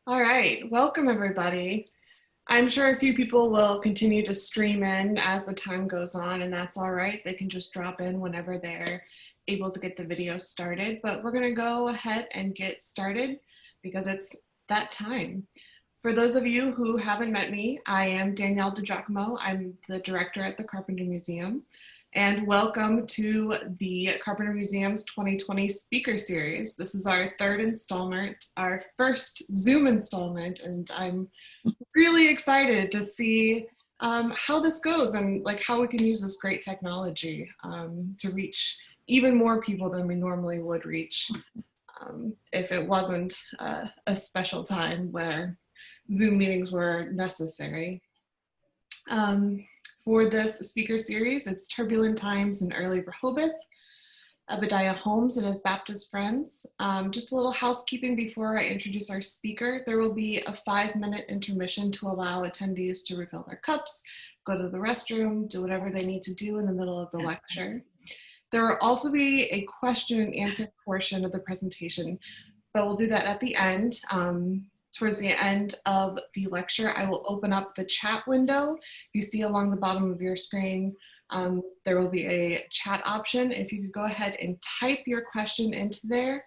All right, welcome everybody. I'm sure a few people will continue to stream in as the time goes on, and that's all right. They can just drop in whenever they're able to get the video started, but we're gonna go ahead and get started because it's that time. For those of you who haven't met me, I am Danielle DiGiacomo. I'm the director at the Carpenter Museum, and welcome to the Carpenter Museum's 2020 Speaker Series. This is our third installment, our first Zoom installment, and I'm really excited to see how this goes and like how we can use this great technology to reach even more people than we normally would reach if it wasn't a special time where Zoom meetings were necessary. For this speaker series, it's Turbulent Times in Early Rehoboth, Obadiah Holmes and his Baptist friends. Just a little housekeeping before I introduce our speaker. There will be a 5-minute intermission to allow attendees to refill their cups, go to the restroom, do whatever they need to do in the middle of the lecture. There will also be a question and answer portion of the presentation, but we'll do that at the end. Towards the end of the lecture, I will open up the chat window. You see along the bottom of your screen, there will be a chat option. If you could go ahead and type your question into there,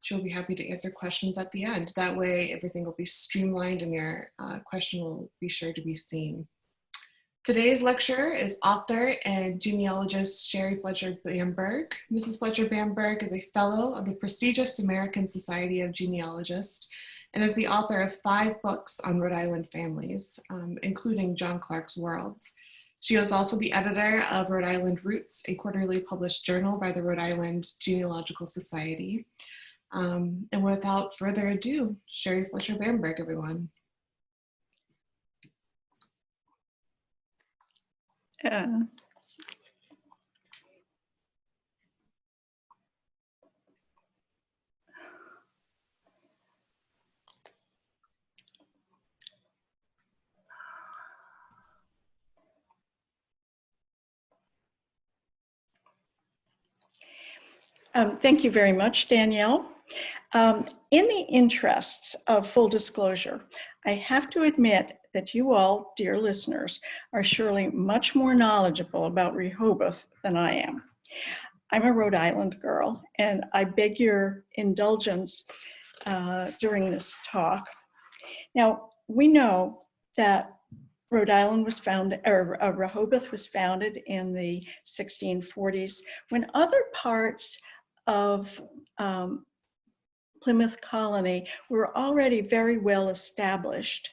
she'll be happy to answer questions at the end. That way everything will be streamlined and your question will be sure to be seen. Today's lecturer is author and genealogist Sherry Fletcher Bamberg. Mrs. Fletcher Bamberg is a fellow of the prestigious American Society of Genealogists and is the author of 5 books on Rhode Island families, including John Clarke's World. She is also the editor of Rhode Island Roots, a quarterly published journal by the Rhode Island Genealogical Society. And without further ado, Sherry Fletcher Bamberg, everyone. Thank you very much, Danielle. In the interests of full disclosure, I have to admit that you all, dear listeners, are surely much more knowledgeable about Rehoboth than I am. I'm a Rhode Island girl, and I beg your indulgence during this talk. Now, we know that Rhode Island was founded, or Rehoboth was founded in the 1640s when other parts of Plymouth Colony were already very well established.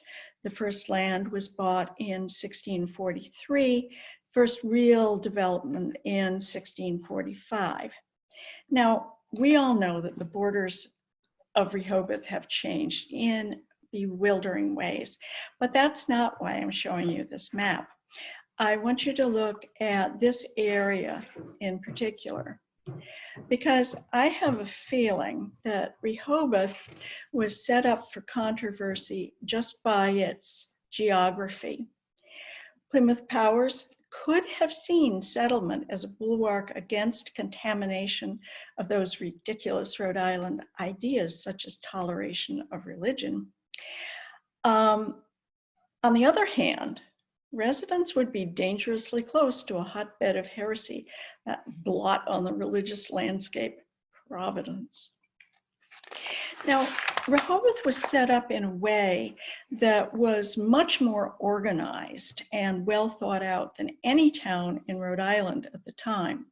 The first land was bought in 1643, first real development in 1645. Now, we all know that the borders of Rehoboth have changed in bewildering ways, but that's not why I'm showing you this map. I want you to look at this area in particular, because I have a feeling that Rehoboth was set up for controversy just by its geography. Plymouth powers could have seen settlement as a bulwark against contamination of those ridiculous Rhode Island ideas, such as toleration of religion. On the other hand, residents would be dangerously close to a hotbed of heresy, that blot on the religious landscape, Providence. Now, Rehoboth was set up in a way that was much more organized and well thought out than any town in Rhode Island at the time.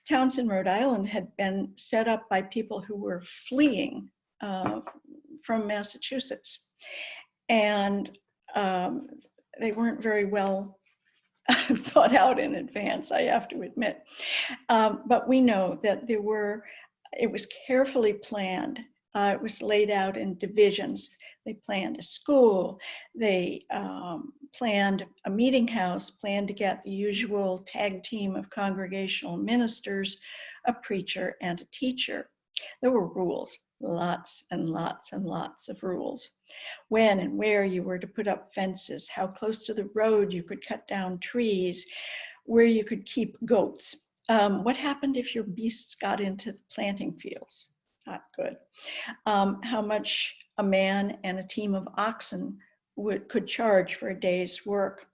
Towns in Rhode Island had been set up by people who were fleeing from Massachusetts. And they weren't very well thought out in advance, I have to admit. But we know that it was carefully planned. It was laid out in divisions. They planned a school, they planned a meeting house, planned to get the usual tag team of congregational ministers, a preacher, and a teacher. There were rules, lots and lots and lots of rules. When and where you were to put up fences, how close to the road you could cut down trees, where you could keep goats. What happened if your beasts got into the planting fields? not good. How much a man and a team of oxen could charge for a day's work.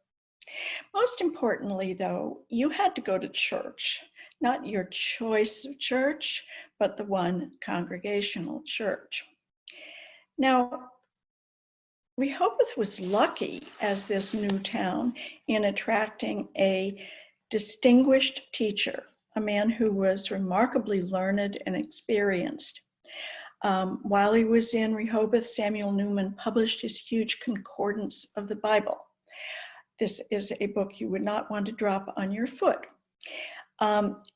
Most importantly, though, you had to go to church, not your choice of church, but the one Congregational church. Now, Rehoboth was lucky as this new town in attracting a distinguished teacher, a man who was remarkably learned and experienced. While he was in Rehoboth, Samuel Newman published his huge concordance of the Bible. This is a book you would not want to drop on your foot.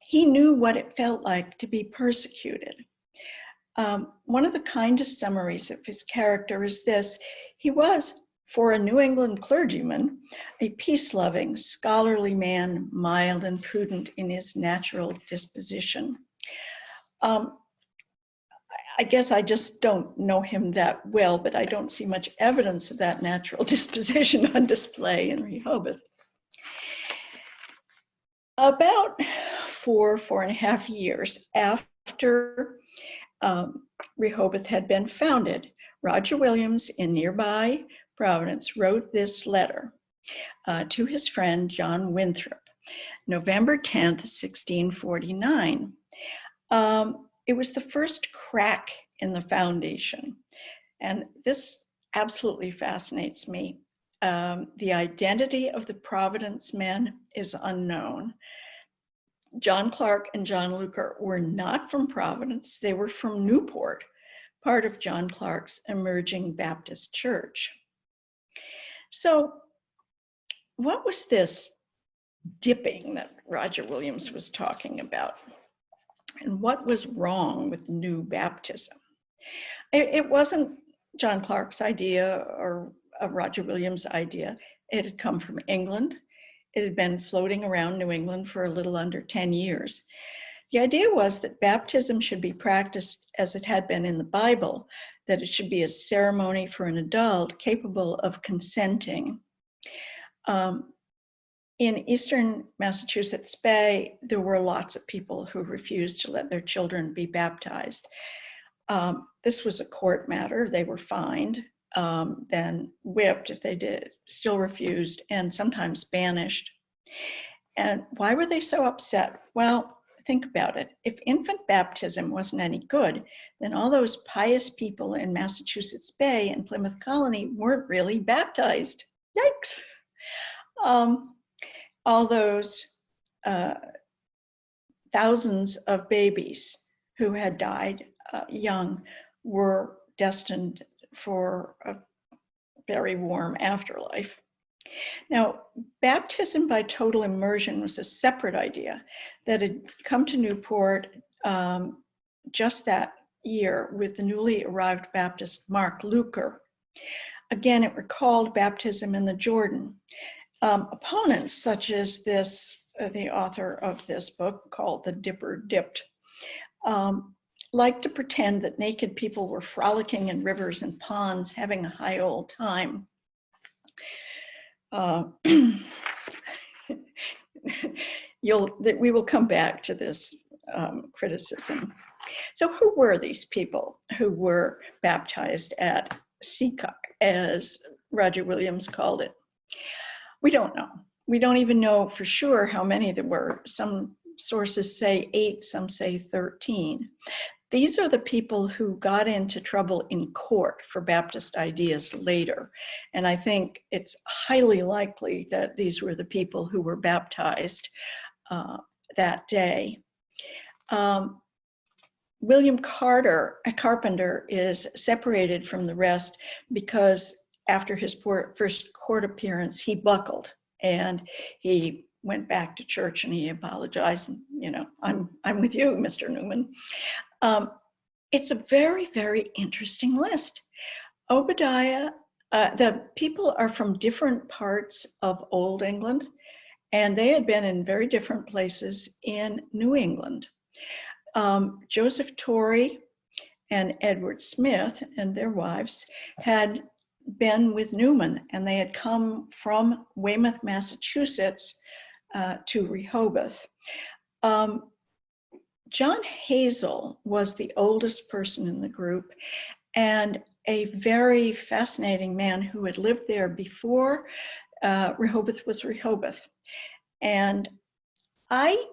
He knew what it felt like to be persecuted. One of the kindest summaries of his character is this: he was, for a New England clergyman, a peace-loving, scholarly man, mild and prudent in his natural disposition. I guess I just don't know him that well, but I don't see much evidence of that natural disposition on display in Rehoboth. About 4.5 years after Rehoboth had been founded, Roger Williams in nearby Providence wrote this letter to his friend John Winthrop, November 10th, 1649. It was the first crack in the foundation, and this absolutely fascinates me. The identity of the Providence men is unknown. John Clarke and John Luker were not from Providence, they were from Newport, part of John Clarke's emerging Baptist church. So what was this dipping that Roger Williams was talking about? And what was wrong with new baptism? It wasn't John Clarke's idea or Roger Williams' idea. It had come from England. It had been floating around New England for a little under 10 years. The idea was that baptism should be practiced as it had been in the Bible, that it should be a ceremony for an adult capable of consenting. In eastern Massachusetts Bay, there were lots of people who refused to let their children be baptized. This was a court matter. They were fined, then whipped if they did, still refused, and sometimes banished. And why were they so upset? Well, think about it. If infant baptism wasn't any good, then all those pious people in Massachusetts Bay and Plymouth Colony weren't really baptized. Yikes. All those thousands of babies who had died young were destined for a very warm afterlife. Now, baptism by total immersion was a separate idea that had come to Newport just that year with the newly arrived Baptist Mark Luker. Again, it recalled baptism in the Jordan. Opponents such as this, the author of this book called The Dipper Dipped, like to pretend that naked people were frolicking in rivers and ponds, having a high old time. We will come back to this criticism. So who were these people who were baptized at Seekonk, as Roger Williams called it? We don't know. We don't even know for sure how many there were. Some sources say 8, some say 13. These are the people who got into trouble in court for Baptist ideas later. And I think it's highly likely that these were the people who were baptized that day. William Carpenter is separated from the rest because after his first court appearance, he buckled and he went back to church and he apologized. And, you know, I'm with you, Mr. Newman. It's a very, very interesting list. Obadiah, the people are from different parts of Old England, and they had been in very different places in New England. Joseph Torrey and Edward Smith and their wives had been with Newman, and they had come from Weymouth, Massachusetts to Rehoboth. John Hazell was the oldest person in the group and a very fascinating man who had lived there before Rehoboth was Rehoboth. And I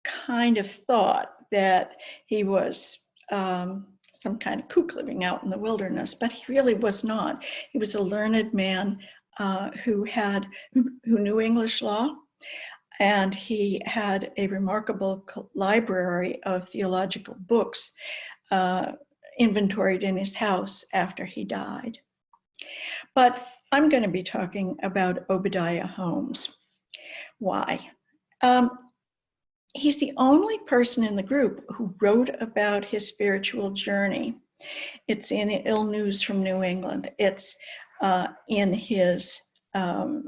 kind of thought that he was some kind of kook living out in the wilderness, but he really was not. He was a learned man who knew English law, and he had a remarkable library of theological books inventoried in his house after he died. But I'm going to be talking about Obadiah Holmes. Why? He's the only person in the group who wrote about his spiritual journey. It's in Ill News from New England. It's in his On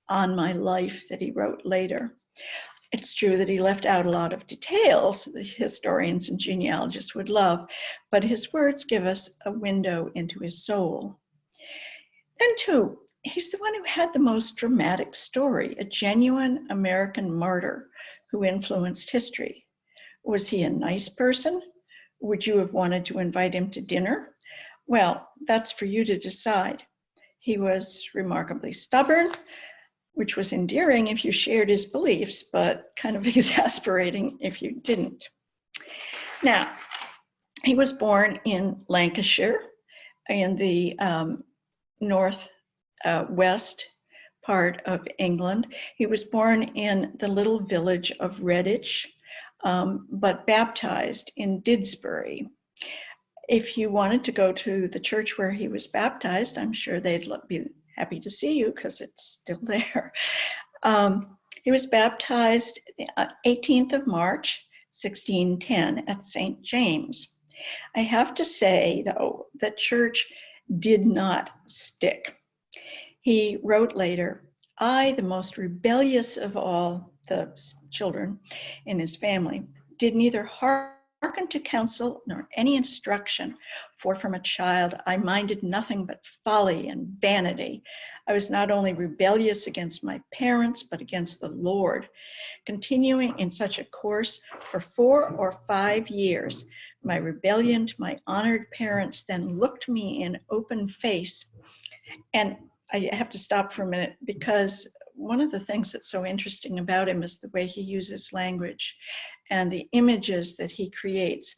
My Life that he wrote later. It's true that he left out a lot of details that historians and genealogists would love, but his words give us a window into his soul. Then too, he's the one who had the most dramatic story, a genuine American martyr who influenced history. Was he a nice person? Would you have wanted to invite him to dinner? Well, that's for you to decide. He was remarkably stubborn, which was endearing if you shared his beliefs, but kind of exasperating if you didn't. Now, he was born in Lancashire in the northwest part of England. He was born in the little village of Redditch, but baptized in Didsbury. If you wanted to go to the church where he was baptized, I'm sure they'd be happy to see you because it's still there. He was baptized 18th of March, 1610 at St. James. I have to say, though, that church did not stick. He wrote later, I, the most rebellious of all the children in his family, did neither hearken to counsel nor any instruction, for from a child I minded nothing but folly and vanity. I was not only rebellious against my parents, but against the Lord. Continuing in such a course for 4 or 5 years, my rebellion to my honored parents then looked me in open face. And I have to stop for a minute because one of the things that's so interesting about him is the way he uses language and the images that he creates.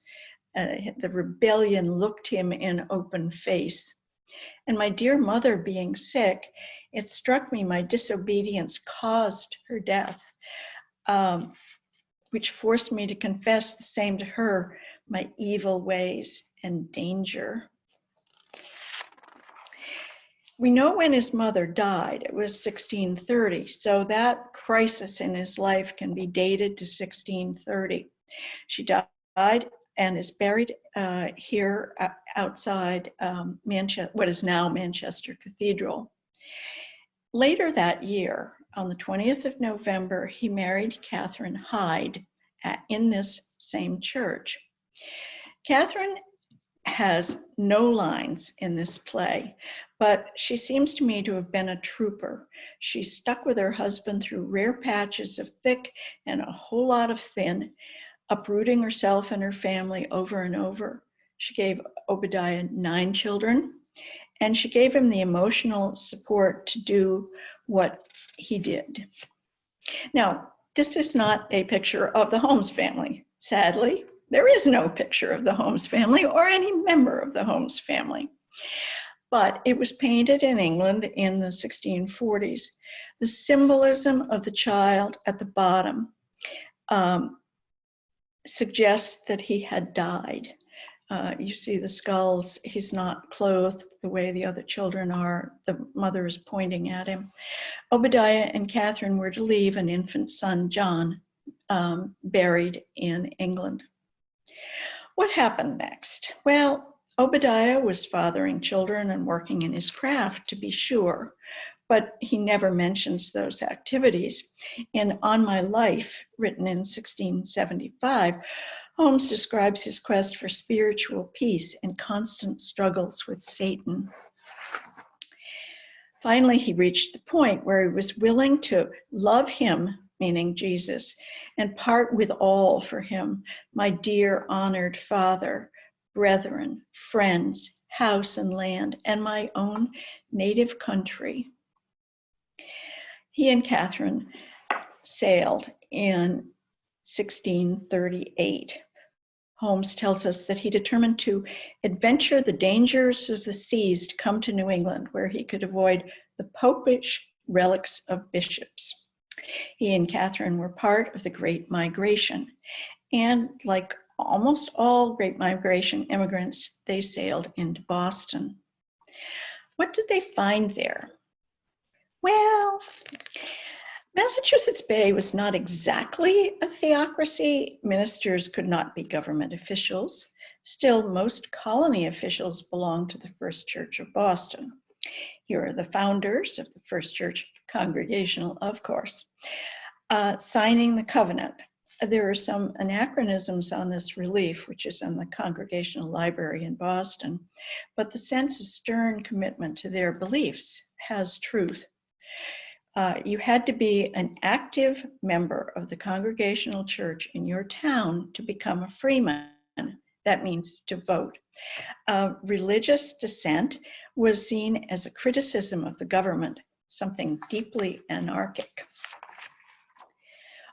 The rebellion looked him in open face. And my dear mother being sick, it struck me my disobedience caused her death, which forced me to confess the same to her, my evil ways and danger. We know when his mother died, it was 1630, so that crisis in his life can be dated to 1630. She died and is buried here outside Manchester, what is now Manchester Cathedral. Later that year, on the 20th of November, he married Catherine Hyde in this same church. Catherine has no lines in this play, but she seems to me to have been a trooper. She stuck with her husband through rare patches of thick and a whole lot of thin, uprooting herself and her family over and over. She gave Obadiah 9 children, and she gave him the emotional support to do what he did. Now, this is not a picture of the Holmes family, sadly. There is no picture of the Holmes family or any member of the Holmes family. But it was painted in England in the 1640s. The symbolism of the child at the bottom suggests that he had died. You see the skulls, he's not clothed the way the other children are. The mother is pointing at him. Obadiah and Catherine were to leave an infant son, John, buried in England. What happened next? Well, Obadiah was fathering children and working in his craft, to be sure, but he never mentions those activities. In On My Life, written in 1675, Holmes describes his quest for spiritual peace and constant struggles with Satan. Finally, he reached the point where he was willing to love him meaning Jesus, and part with all for him, my dear honored father, brethren, friends, house and land, and my own native country. He and Catherine sailed in 1638. Holmes tells us that he determined to adventure the dangers of the seas to come to New England, where he could avoid the popish relics of bishops. He and Catherine were part of the Great Migration, and like almost all Great Migration immigrants, they sailed into Boston. What did they find there? Well, Massachusetts Bay was not exactly a theocracy. Ministers could not be government officials. Still, most colony officials belonged to the First Church of Boston. Here are the founders of the First Church, Congregational, of course, signing the covenant. There are some anachronisms on this relief, which is in the Congregational Library in Boston, but the sense of stern commitment to their beliefs has truth. You had to be an active member of the Congregational Church in your town to become a freeman. That means to vote. Religious dissent was seen as a criticism of the government, something deeply anarchic.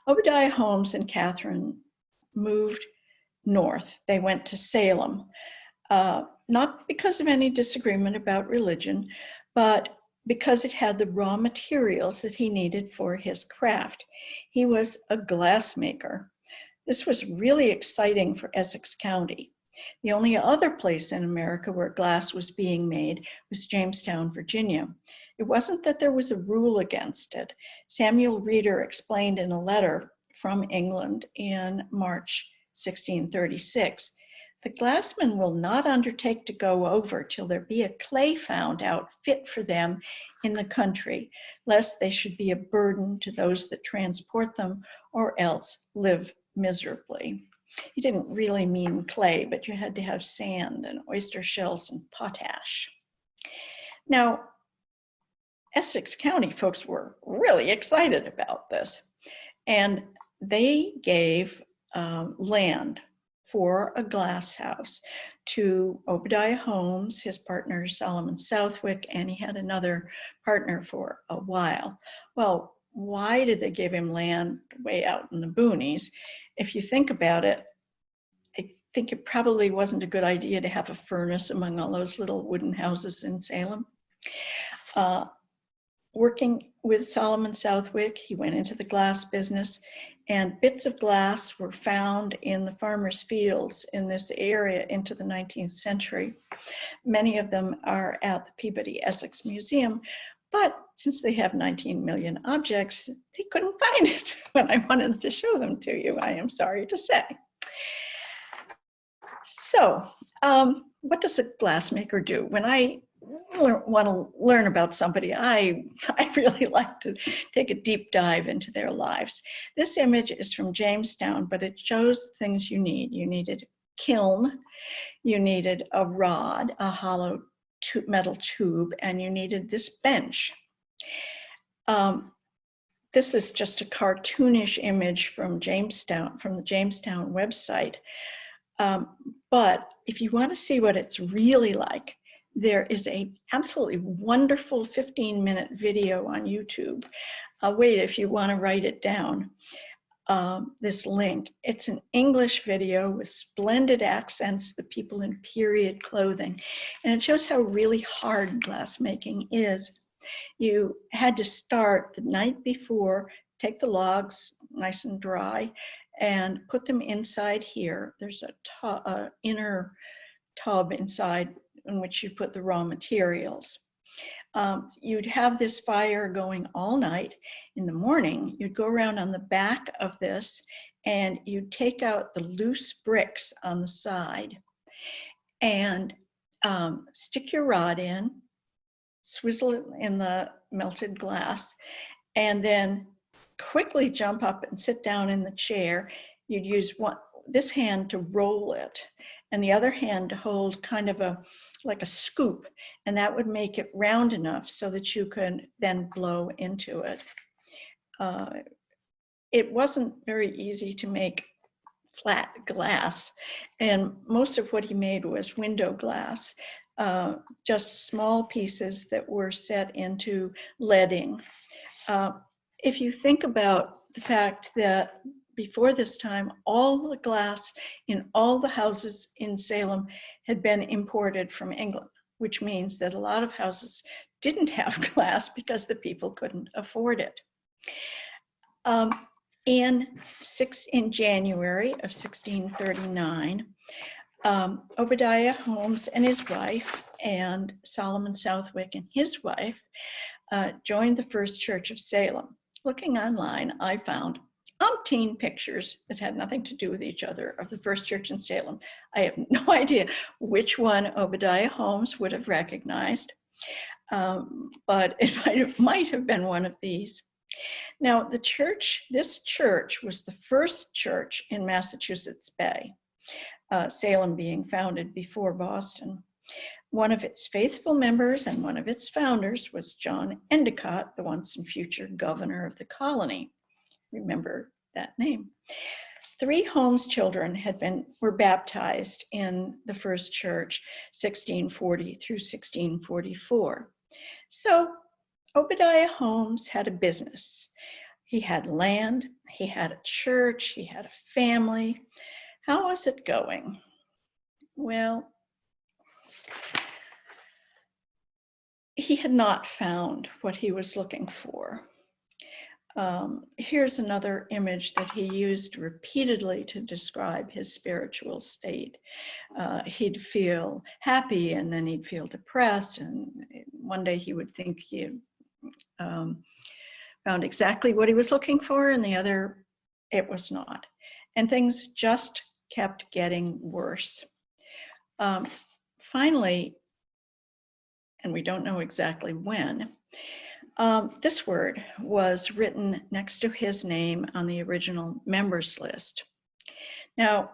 Obadiah Holmes and Catherine moved north. They went to Salem, not because of any disagreement about religion, but because it had the raw materials that he needed for his craft. He was a glassmaker. This was really exciting for Essex County. The only other place in America where glass was being made was Jamestown, Virginia. It wasn't that there was a rule against it. Samuel Reeder explained in a letter from England in March 1636, the glassmen will not undertake to go over till there be a clay found out fit for them in the country, lest they should be a burden to those that transport them, or else live miserably. He didn't really mean clay, but you had to have sand and oyster shells and potash. Now, Essex County folks were really excited about this, and they gave land for a glass house to Obadiah Holmes, his partner Solomon Southwick, and he had another partner for a while. Well, why did they give him land way out in the boonies? If you think about it, I think it probably wasn't a good idea to have a furnace among all those little wooden houses in Salem. Working with Solomon Southwick, he went into the glass business, and bits of glass were found in the farmers' fields in this area into the 19th century. Many of them are at the Peabody Essex Museum, but since they have 19 million objects, they couldn't find it when I wanted to show them to you, I am sorry to say. So, what does a glassmaker do? When I want to learn about somebody, I really like to take a deep dive into their lives. This image is from Jamestown, but it shows things you need. You needed a kiln, you needed a rod, a hollow metal tube, and you needed this bench. This is just a cartoonish image from Jamestown, from the Jamestown website. But if you want to see what it's really like, there is a absolutely wonderful 15-minute video on YouTube. Wait, if you want to write it down, this link. It's an English video with splendid accents, the people in period clothing, and it shows how really hard glassmaking is. You had to start the night before, take the logs nice and dry, and put them inside here. There's a inner tub inside in which you put the raw materials. You'd have this fire going all night. In the morning, you'd go around on the back of this and you'd take out the loose bricks on the side and stick your rod in, swizzle it in the melted glass, and then quickly jump up and sit down in the chair. You'd use this hand to roll it and the other hand to hold kind of like a scoop, and that would make it round enough so that you could then blow into it. it wasn't very easy to make flat glass, and most of what he made was window glass, just small pieces that were set into leading. If you think about the fact that before this time, all the glass in all the houses in Salem had been imported from England, which means that a lot of houses didn't have glass because the people couldn't afford it. In January of 1639, Obadiah Holmes and his wife, and Solomon Southwick and his wife, joined the First Church of Salem. Looking online, I found umpteen pictures that had nothing to do with each other of the First Church in Salem. I have no idea which one Obadiah Holmes would have recognized, but it might have been one of these. Now, this church was the first church in Massachusetts Bay, Salem being founded before Boston. One of its faithful members and one of its founders was John Endicott, the once and future governor of the colony. Remember that name. 3 Holmes children were baptized in the first church, 1640 through 1644. So Obadiah Holmes had a business. He had land, he had a church, he had a family. How was it going? Well, he had not found what he was looking for. Here's another image that he used repeatedly to describe his spiritual state. He'd feel happy and then he'd feel depressed, and one day he would think he had found exactly what he was looking for, and the other, it was not. And things just kept getting worse. Finally, and we don't know exactly when, this word was written next to his name on the original members list. Now,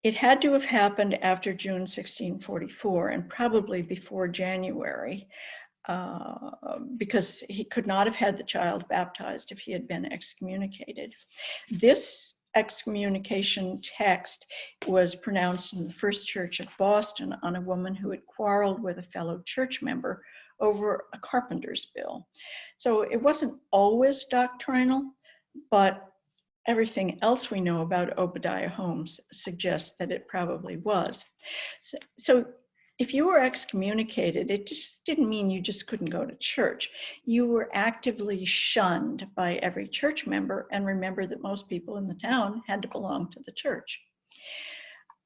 it had to have happened after June 1644 and probably before January, because he could not have had the child baptized if he had been excommunicated. This excommunication text was pronounced in the First Church of Boston on a woman who had quarreled with a fellow church member over a carpenter's bill. So it wasn't always doctrinal, but everything else we know about Obadiah Holmes suggests that it probably was. So if you were excommunicated, it just didn't mean you just couldn't go to church. You were actively shunned by every church member, and remember that most people in the town had to belong to the church.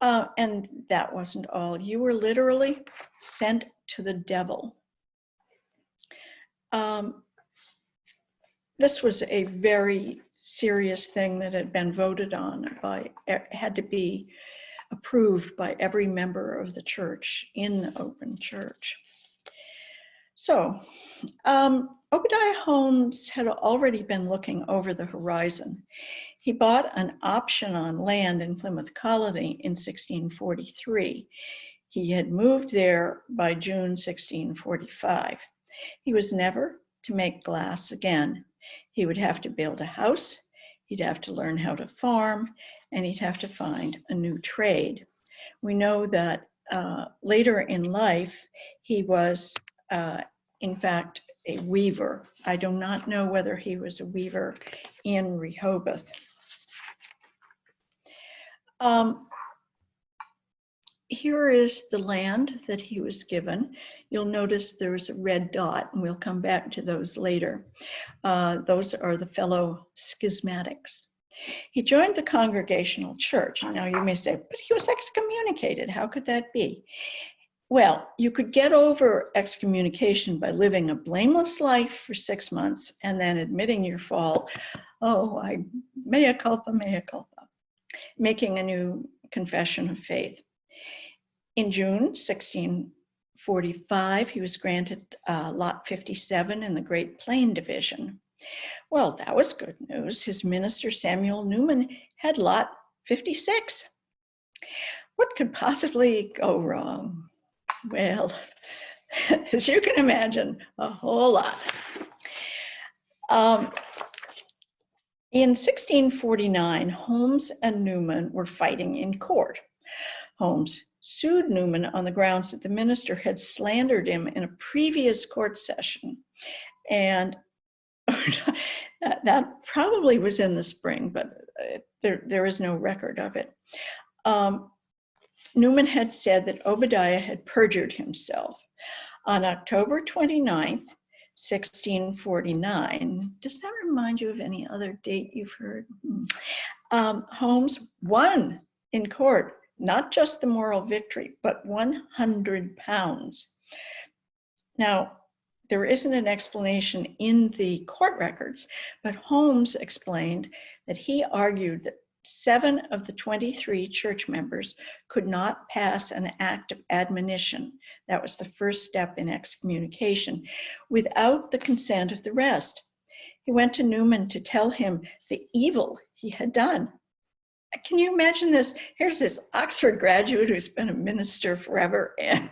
And that wasn't all. You were literally sent to the devil. This was a very serious thing that had been voted on had to be approved by every member of the church in the open church. So Obadiah Holmes had already been looking over the horizon. He bought an option on land in Plymouth Colony in 1643. He had moved there by June 1645. He was never to make glass again. He would have to build a house, he'd have to learn how to farm, and he'd have to find a new trade. We know that later in life, he was, in fact, a weaver. I do not know whether he was a weaver in Rehoboth. Here is the land that he was given. You'll notice there's a red dot, and we'll come back to those later. Those are the fellow schismatics. He joined the Congregational church. Now you may say, but he was excommunicated. How could that be? Well, you could get over excommunication by living a blameless life for 6 months and then admitting your fault. Oh, mea culpa, making a new confession of faith. In June 1645, he was granted Lot 57 in the Great Plain Division. Well, that was good news. His minister, Samuel Newman, had Lot 56. What could possibly go wrong? Well, as you can imagine, a whole lot. In 1649, Holmes and Newman were fighting in court. Holmes sued Newman on the grounds that the minister had slandered him in a previous court session. And that probably was in the spring, but there is no record of it. Newman had said that Obadiah had perjured himself. On October 29th, 1649, does that remind you of any other date you've heard? Holmes won in court, not just the moral victory, but 100 pounds. Now, there isn't an explanation in the court records, but Holmes explained that he argued that 7 of the 23 church members could not pass an act of admonition. That was the first step in excommunication, without the consent of the rest. He went to Newman to tell him the evil he had done. Can you imagine this? Here's this Oxford graduate who's been a minister forever, and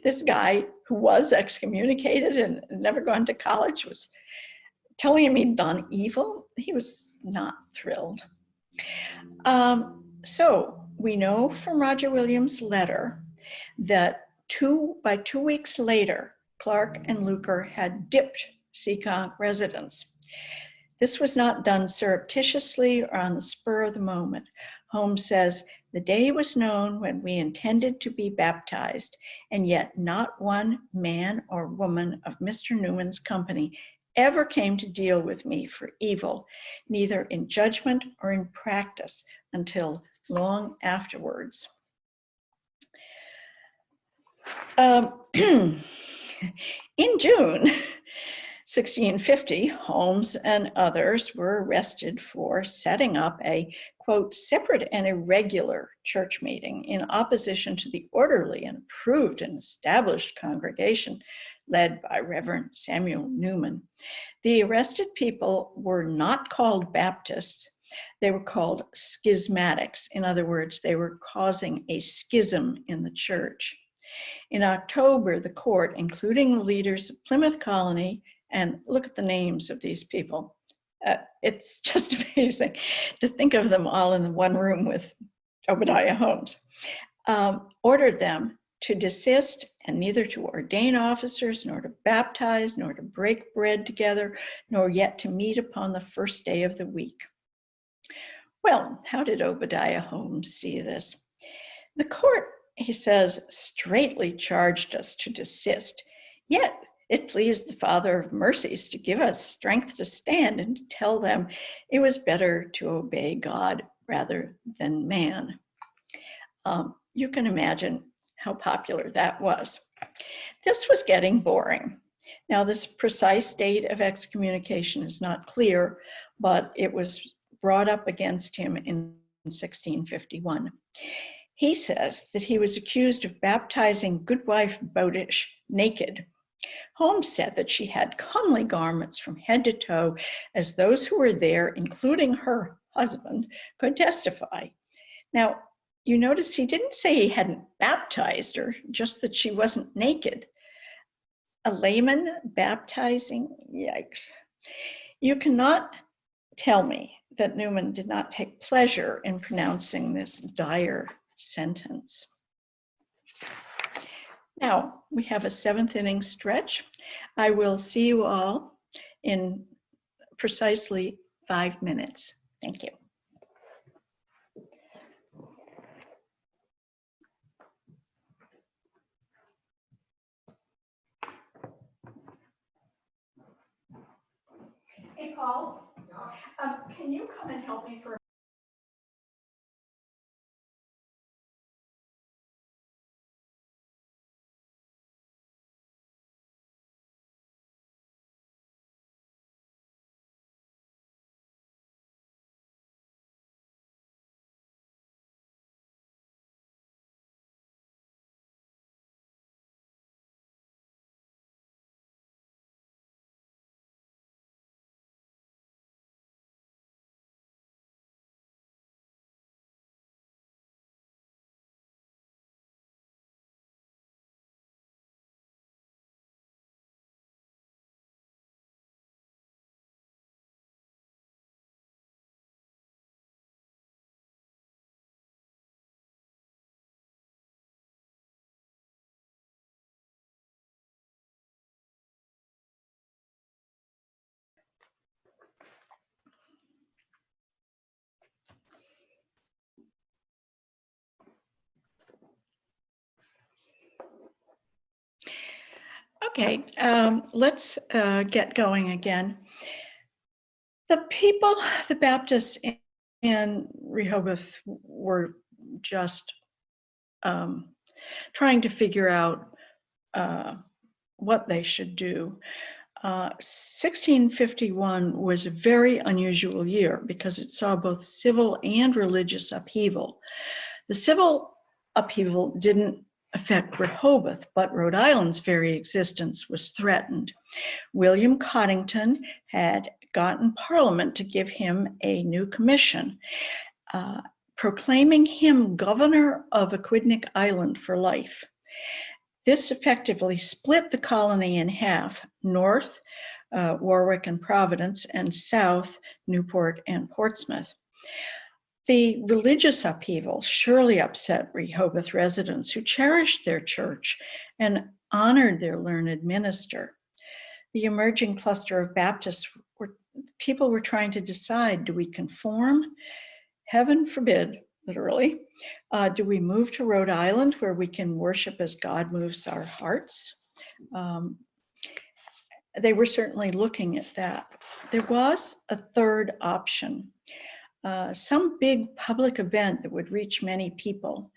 this guy who was excommunicated and never gone to college was telling him he'd done evil. He was not thrilled. So we know from Roger Williams' letter that by 2 weeks later, Clarke and Luker had dipped Seekonk residents. This was not done surreptitiously or on the spur of the moment. Holmes says, "The day was known when we intended to be baptized, and yet not one man or woman of Mr. Newman's company ever came to deal with me for evil, neither in judgment or in practice, until long afterwards." In June 1650, Holmes and others were arrested for setting up a, quote, separate and irregular church meeting in opposition to the orderly and approved and established congregation led by Reverend Samuel Newman. The arrested people were not called Baptists. They were called schismatics. In other words, they were causing a schism in the church. In October, the court, including the leaders of Plymouth Colony, and look at the names of these people. It's just amazing to think of them all in the one room with Obadiah Holmes, ordered them to desist and neither to ordain officers, nor to baptize, nor to break bread together, nor yet to meet upon the first day of the week. Well, how did Obadiah Holmes see this? The court, he says, straightly charged us to desist, yet it pleased the Father of mercies to give us strength to stand and to tell them it was better to obey God rather than man. You can imagine how popular that was. This was getting boring. Now, this precise date of excommunication is not clear, but it was brought up against him in 1651. He says that he was accused of baptizing Goodwife Bowdish naked. Holmes said that she had comely garments from head to toe, as those who were there, including her husband, could testify. Now, you notice he didn't say he hadn't baptized her, just that she wasn't naked. A layman baptizing? Yikes. You cannot tell me that Newman did not take pleasure in pronouncing this dire sentence. Now, we have a 7th inning stretch. I will see you all in precisely 5 minutes. Thank you. Hey, Paul, can you come and help me for Okay, let's get going again. The Baptists in Rehoboth were just trying to figure out what they should do. 1651 was a very unusual year because it saw both civil and religious upheaval. The civil upheaval didn't affect Rehoboth, but Rhode Island's very existence was threatened. William Coddington had gotten Parliament to give him a new commission, proclaiming him governor of Aquidneck Island for life. This effectively split the colony in half, north, Warwick and Providence, and south, Newport and Portsmouth. The religious upheaval surely upset Rehoboth residents who cherished their church and honored their learned minister. The emerging cluster of Baptists people were trying to decide, do we conform? Heaven forbid, literally. Do we move to Rhode Island where we can worship as God moves our hearts? They were certainly looking at that. There was a third option, some big public event that would reach many people.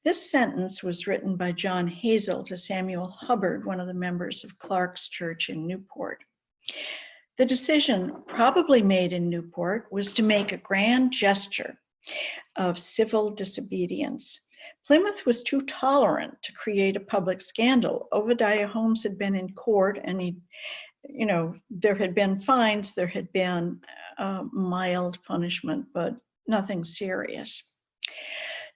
This sentence was written by John Hazell to Samuel Hubbard, one of the members of Clarke's church in Newport. The decision, probably made in Newport, was to make a grand gesture of civil disobedience. Plymouth was too tolerant to create a public scandal. Obadiah Holmes had been in court, and there had been fines, there had been mild punishment, but nothing serious.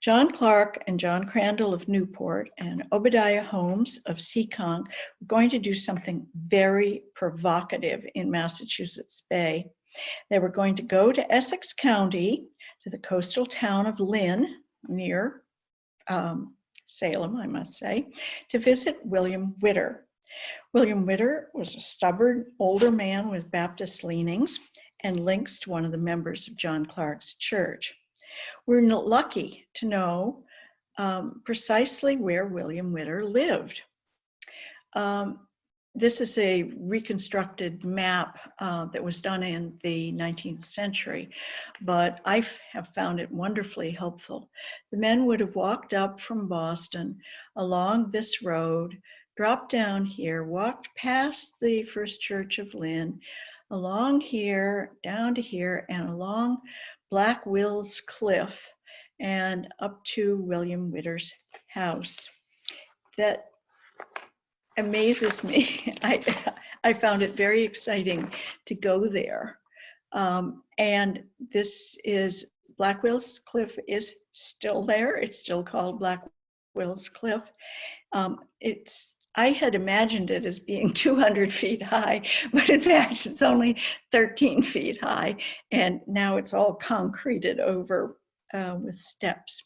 John Clarke and John Crandall of Newport and Obadiah Holmes of Seekonk were going to do something very provocative in Massachusetts Bay. They were going to go to Essex County, to the coastal town of Lynn, near Salem, I must say, to visit William Witter. William Witter was a stubborn older man with Baptist leanings and links to one of the members of John Clarke's church. We're lucky to know precisely where William Witter lived. This is a reconstructed map that was done in the 19th century, but I have found it wonderfully helpful. The men would have walked up from Boston along this road, dropped down here, walked past the First Church of Lynn, along here, down to here, and along Black Will's Cliff, and up to William Witter's house. That amazes me. I found it very exciting to go there. And this is, Black Will's Cliff is still there. It's still called Black Will's Cliff. I had imagined it as being 200 feet high, but in fact, it's only 13 feet high. And now it's all concreted over with steps.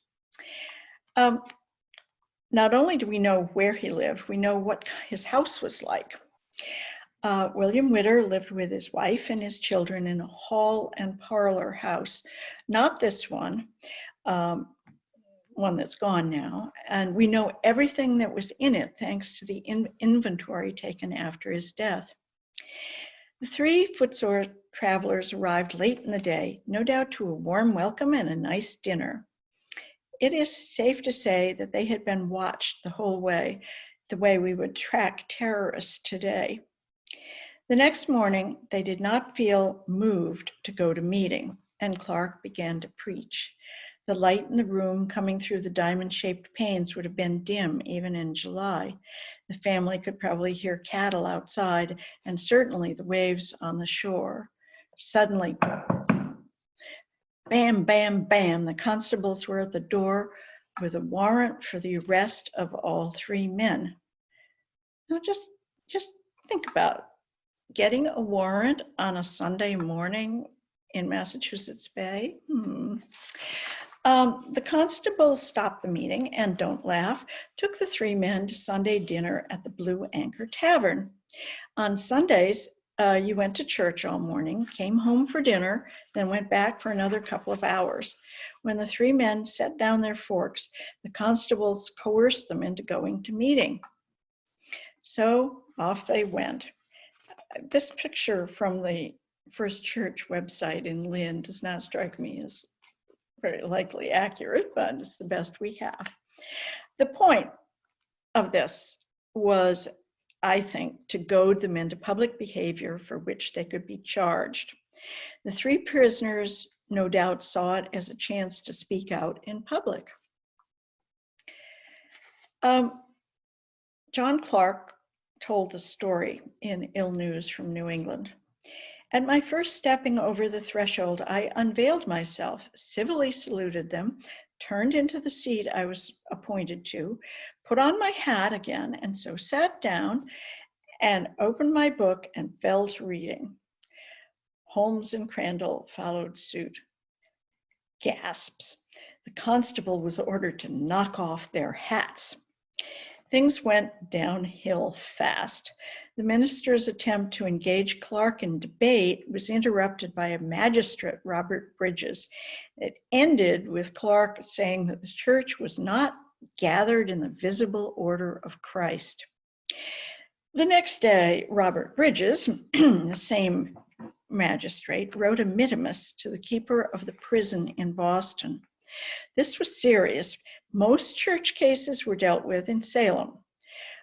Not only do we know where he lived, we know what his house was like. William Witter lived with his wife and his children in a hall and parlor house, not this one that's gone now. And we know everything that was in it thanks to the inventory taken after his death. The three footsore travelers arrived late in the day, no doubt to a warm welcome and a nice dinner. It is safe to say that they had been watched the whole way, the way we would track terrorists today. The next morning, they did not feel moved to go to meeting, and Clarke began to preach. The light in the room coming through the diamond-shaped panes would have been dim even in July. The family could probably hear cattle outside, and certainly the waves on the shore. Suddenly, bam, bam, bam, the constables were at the door with a warrant for the arrest of all three men. Now just think about getting a warrant on a Sunday morning in Massachusetts Bay. The constables stopped the meeting and, don't laugh, took the three men to Sunday dinner at the Blue Anchor Tavern. On Sundays, you went to church all morning, came home for dinner, then went back for another couple of hours. When the three men set down their forks, the constables coerced them into going to meeting. So off they went. This picture from the First Church website in Lynn does not strike me as very likely accurate, but it's the best we have. The point of this was, I think, to goad them into public behavior for which they could be charged. The three prisoners no doubt saw it as a chance to speak out in public. John Clarke told the story in Ill News from New England. At my first stepping over the threshold, I unveiled myself, civilly saluted them, turned into the seat I was appointed to, put on my hat again, and so sat down and opened my book and fell to reading. Holmes and Crandall followed suit. Gasps. The constable was ordered to knock off their hats. Things went downhill fast. The minister's attempt to engage Clarke in debate was interrupted by a magistrate, Robert Bridges. It ended with Clarke saying that the church was not gathered in the visible order of Christ. The next day, Robert Bridges, the same magistrate, wrote a mittimus to the keeper of the prison in Boston. This was serious. Most church cases were dealt with in Salem.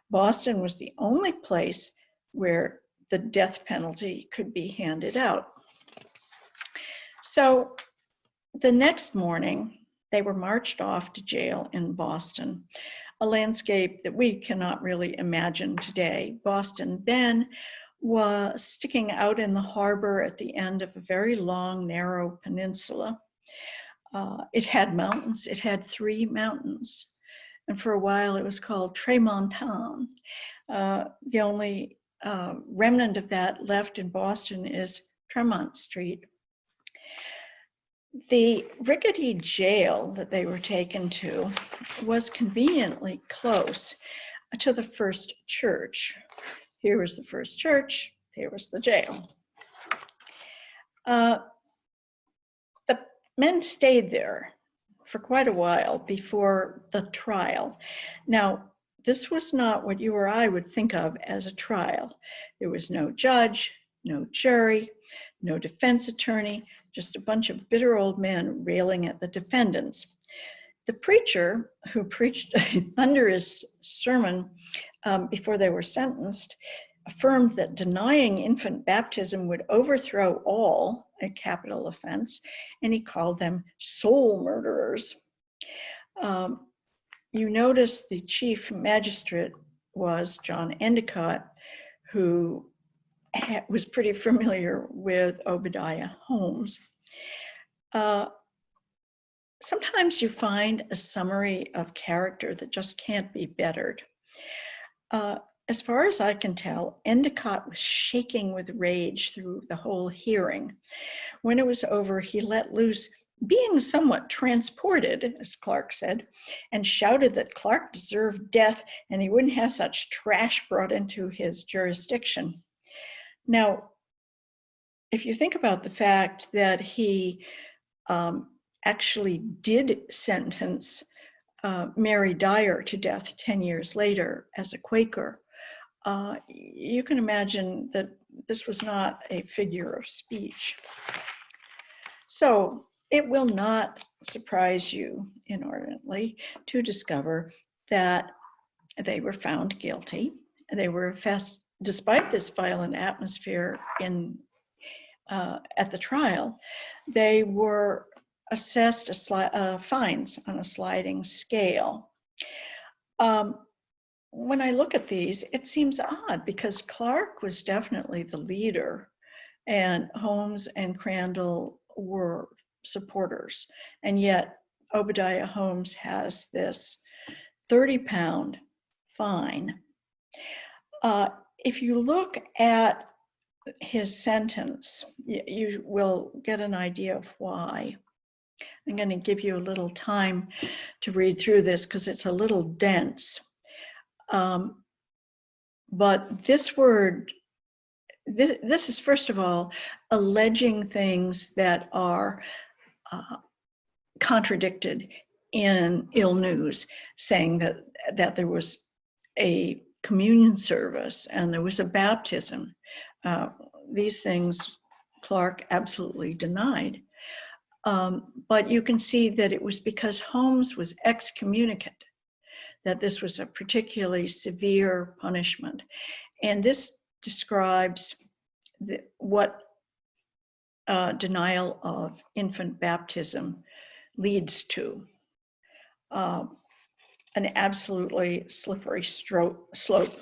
Boston was the only place where the death penalty could be handed out. So the next morning, they were marched off to jail in Boston, a landscape that we cannot really imagine today. Boston then was sticking out in the harbor at the end of a very long, narrow peninsula. It had mountains. It had 3 mountains. And for a while, it was called Tremontan. The only remnant of that left in Boston is Tremont Street. The rickety jail that they were taken to was conveniently close to the first church. Here was the first church, here was the jail. The men stayed there for quite a while before the trial. Now, this was not what you or I would think of as a trial. There was no judge, no jury, no defense attorney, just a bunch of bitter old men railing at the defendants. The preacher who preached a thunderous sermon before they were sentenced affirmed that denying infant baptism would overthrow all, a capital offense, and he called them soul murderers. You notice the chief magistrate was John Endicott, who was pretty familiar with Obadiah Holmes. Sometimes you find a summary of character that just can't be bettered. As far as I can tell, Endicott was shaking with rage through the whole hearing. When it was over, he let loose, being somewhat transported, as Clarke said, and shouted that Clarke deserved death and he wouldn't have such trash brought into his jurisdiction. Now, if you think about the fact that he actually did sentence Mary Dyer to death 10 years later as a Quaker, you can imagine that this was not a figure of speech. So it will not surprise you inordinately to discover that they were found guilty. They were despite this violent atmosphere at the trial, they were assessed fines on a sliding scale. When I look at these, it seems odd because Clarke was definitely the leader and Holmes and Crandall were supporters. And yet Obadiah Holmes has this 30-pound fine. If you look at his sentence, you will get an idea of why. I'm going to give you a little time to read through this because it's a little dense. But this word, this is first of all alleging things that are contradicted in Ill News, saying that there was a communion service, and there was a baptism. These things Clarke absolutely denied. But you can see that it was because Holmes was excommunicate that this was a particularly severe punishment. And this describes what denial of infant baptism leads to. An absolutely slippery slope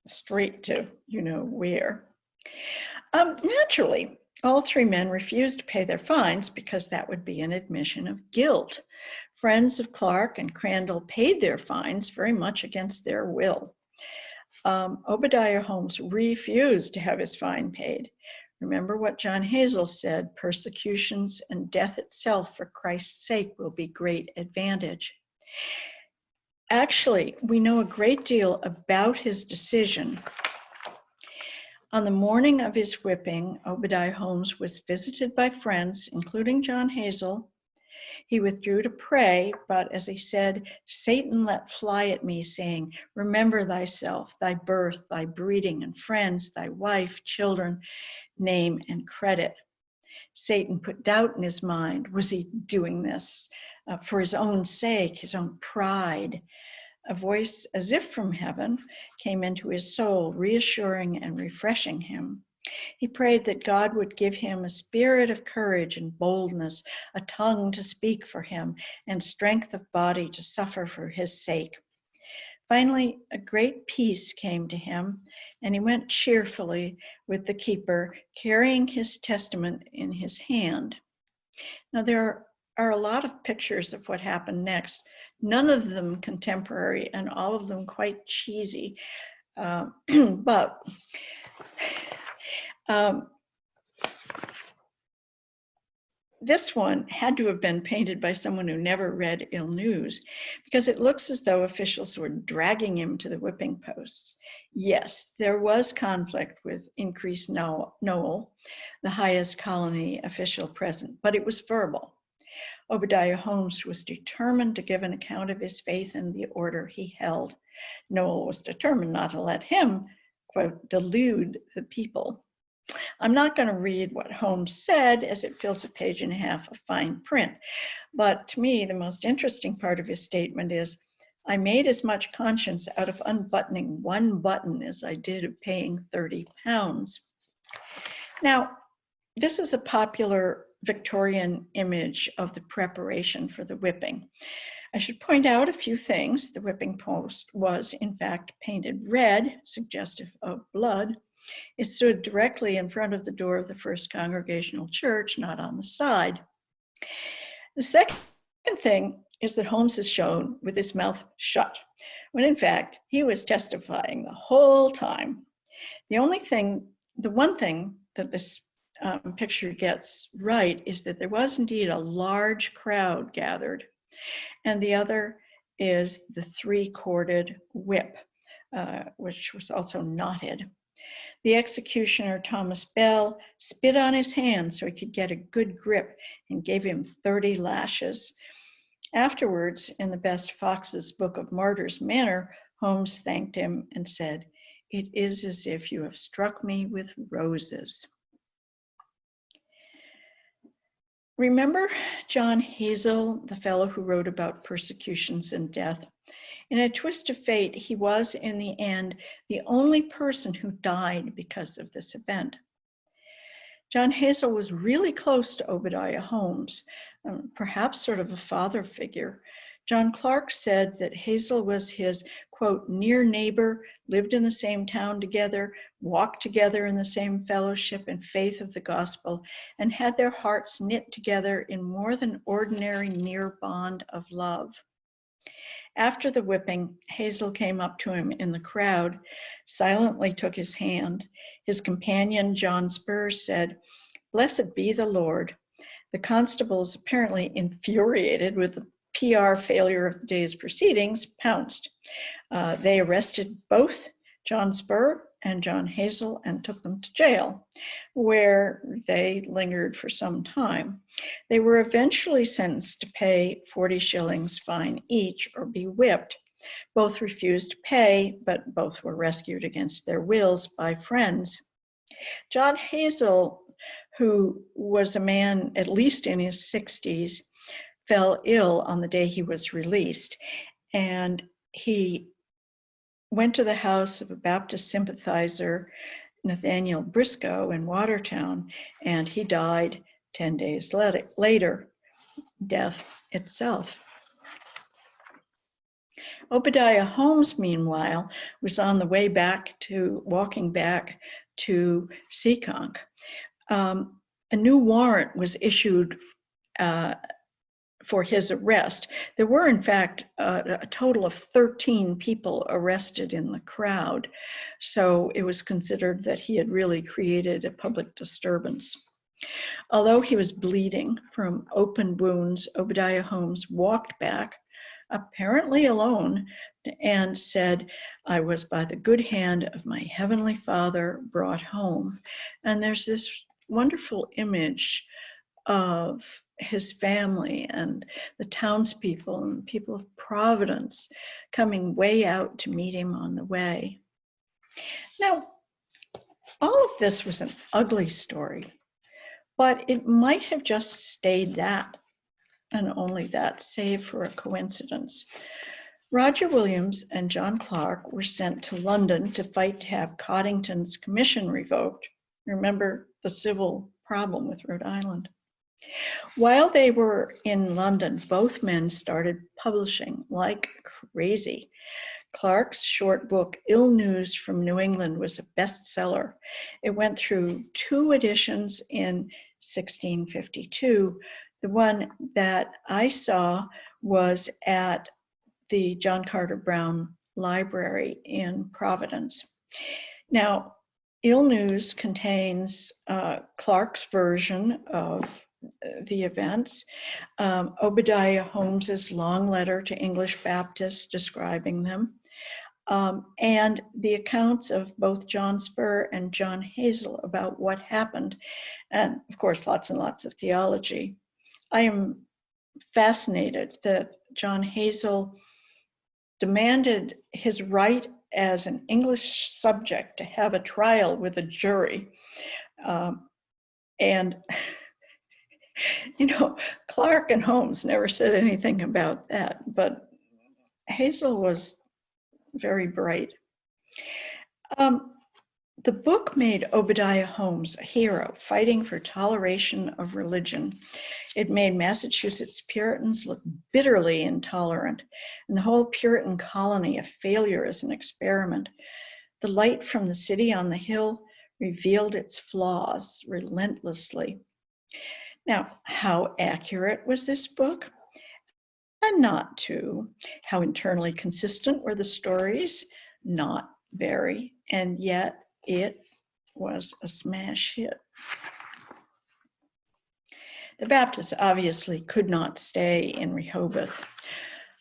straight to you know where. Naturally, all three men refused to pay their fines because that would be an admission of guilt. Friends of Clarke and Crandall paid their fines very much against their will. Obadiah Holmes refused to have his fine paid. Remember what John Hazell said, persecutions and death itself for Christ's sake will be great advantage. Actually, we know a great deal about his decision. On the morning of his whipping, Obadiah Holmes was visited by friends, including John Hazell. He withdrew to pray, but as he said, Satan let fly at me, saying, remember thyself, thy birth, thy breeding, and friends, thy wife, children, name, and credit. Satan put doubt in his mind. Was he doing this for his own sake, his own pride? A voice, as if from heaven, came into his soul, reassuring and refreshing him. He prayed that God would give him a spirit of courage and boldness, a tongue to speak for him, and strength of body to suffer for his sake. Finally, a great peace came to him, and he went cheerfully with the keeper, carrying his testament in his hand. Now, there are a lot of pictures of what happened next, none of them contemporary and all of them quite cheesy, but this one had to have been painted by someone who never read ill news, because it looks as though officials were dragging him to the whipping posts. Yes, there was conflict with Increase Noel, the highest colony official present, but it was verbal. Obadiah Holmes was determined to give an account of his faith in the order he held. Noel was determined not to let him, quote, delude the people. I'm not going to read what Holmes said, as it fills a page and a half of fine print. But to me, the most interesting part of his statement is, I made as much conscience out of unbuttoning one button as I did of paying 30 pounds. Now, this is a popular Victorian image of the preparation for the whipping. I should point out a few things. The whipping post was, in fact, painted red, suggestive of blood. It stood directly in front of the door of the First Congregational Church, not on the side. The second thing is that Holmes is shown with his mouth shut, when in fact he was testifying the whole time. The one thing that this picture gets right is that there was indeed a large crowd gathered, and the other is the three-corded whip, which was also knotted. The executioner, Thomas Bell, spit on his hand so he could get a good grip and gave him 30 lashes. Afterwards, in the best Fox's Book of Martyrs manner, Holmes thanked him and said, "It is as if you have struck me with roses." Remember John Hazell, the fellow who wrote about persecutions and death? In a twist of fate, he was, in the end, the only person who died because of this event. John Hazell was really close to Obadiah Holmes, perhaps sort of a father figure. John Clarke said that Hazell was his, quote, near neighbor, lived in the same town together, walked together in the same fellowship and faith of the gospel, and had their hearts knit together in more than ordinary near bond of love. After the whipping, Hazell came up to him in the crowd, silently took his hand. His companion, John Spurs, said, "Blessed be the Lord." The constables, apparently infuriated with the PR failure of the day's proceedings, pounced. They arrested both John Spur and John Hazell and took them to jail, where they lingered for some time. They were eventually sentenced to pay 40 shillings fine each or be whipped. Both refused to pay, but both were rescued against their wills by friends. John Hazell, who was a man at least in his 60s, fell ill on the day he was released, and he went to the house of a Baptist sympathizer, Nathaniel Briscoe, in Watertown, and he died 10 days later, death itself. Obadiah Holmes, meanwhile, was on the way walking back to Seekonk. A new warrant was issued for his arrest. There were, in fact, a total of 13 people arrested in the crowd. So it was considered that he had really created a public disturbance. Although he was bleeding from open wounds, Obadiah Holmes walked back, apparently alone, and said, "I was by the good hand of my heavenly Father brought home." And there's this wonderful image of his family and the townspeople and people of Providence coming way out to meet him on the way. Now, all of this was an ugly story, but it might have just stayed that and only that, save for a coincidence. Roger Williams and John Clarke were sent to London to fight to have Coddington's commission revoked. Remember the civil problem with Rhode Island. While they were in London, both men started publishing like crazy. Clarke's short book, Ill News from New England, was a bestseller. It went through 2 editions in 1652. The one that I saw was at the John Carter Brown Library in Providence. Now, Ill News contains Clarke's version of the events, Obadiah Holmes's long letter to English Baptists describing them, and the accounts of both John Spur and John Hazell about what happened, and of course lots and lots of theology. I am fascinated that John Hazell demanded his right as an English subject to have a trial with a jury, and you know, Clarke and Holmes never said anything about that, but Hazell was very bright. The book made Obadiah Holmes a hero, fighting for toleration of religion. It made Massachusetts Puritans look bitterly intolerant, and the whole Puritan colony a failure as an experiment. The light from the city on the hill revealed its flaws relentlessly. Now, how accurate was this book? And not too. How internally consistent were the stories? Not very. And yet it was a smash hit. The Baptists obviously could not stay in Rehoboth.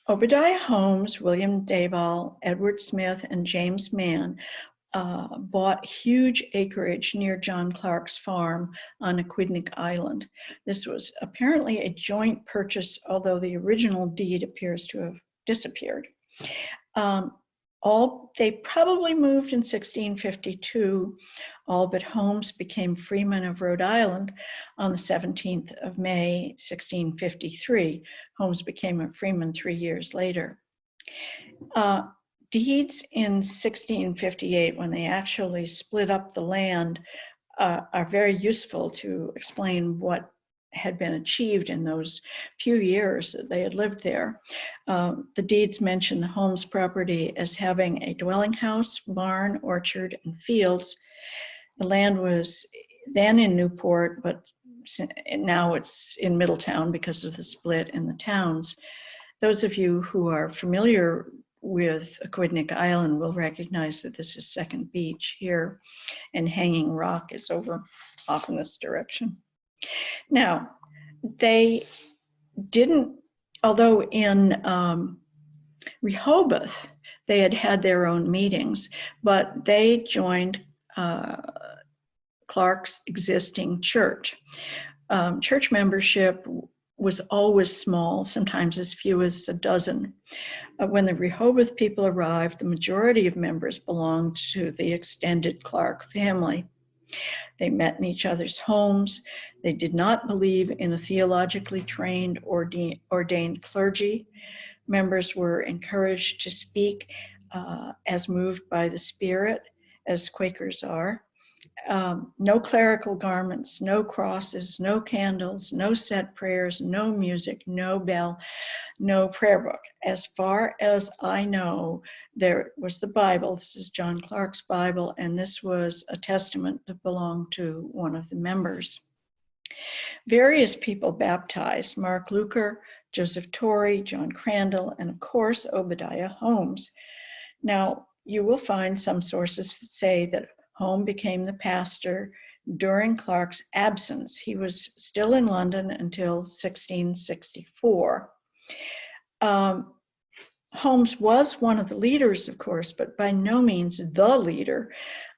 Obadiah Holmes, William Dayball, Edward Smith, and James Mann bought huge acreage near John Clarke's farm on Aquidneck Island. This was apparently a joint purchase, although the original deed appears to have disappeared. They probably moved in 1652, all but Holmes became freeman of Rhode Island on the 17th of May, 1653. Holmes became a freeman 3 years later. Deeds in 1658, when they actually split up the land, are very useful to explain what had been achieved in those few years that they had lived there. The deeds mention the Holmes property as having a dwelling house, barn, orchard, and fields. The land was then in Newport, but now it's in Middletown because of the split in the towns. Those of you who are familiar with Aquidneck Island will recognize that this is Second Beach here, and Hanging Rock is over off in this direction. Now, they didn't, although in Rehoboth, they had their own meetings, but they joined Clarke's existing church. Church membership was always small, sometimes as few as a dozen. When the Rehoboth people arrived, the majority of members belonged to the extended Clarke family. They met in each other's homes. They did not believe in a theologically trained ordained clergy. Members were encouraged to speak as moved by the Spirit, as Quakers are. No clerical garments, no crosses, no candles, no set prayers, no music, no bell, no prayer book. As far as I know, there was the Bible. This is John Clarke's Bible, and this was a testament that belonged to one of the members. Various people baptized: Mark Luker, Joseph Torrey, John Crandall, and of course, Obadiah Holmes. Now, you will find some sources that say that Holmes became the pastor during Clarke's absence. He was still in London until 1664. Holmes was one of the leaders, of course, but by no means the leader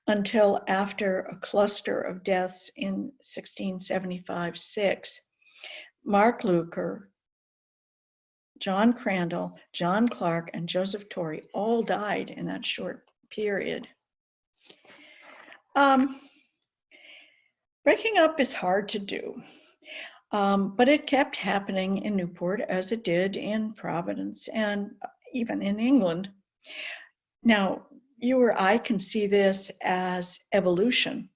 until after a cluster of deaths in 1675-6. Mark Luker, John Crandall, John Clarke, and Joseph Torrey all died in that short period. Breaking up is hard to do, but it kept happening in Newport as it did in Providence and even in England. Now, you or I can see this as evolution.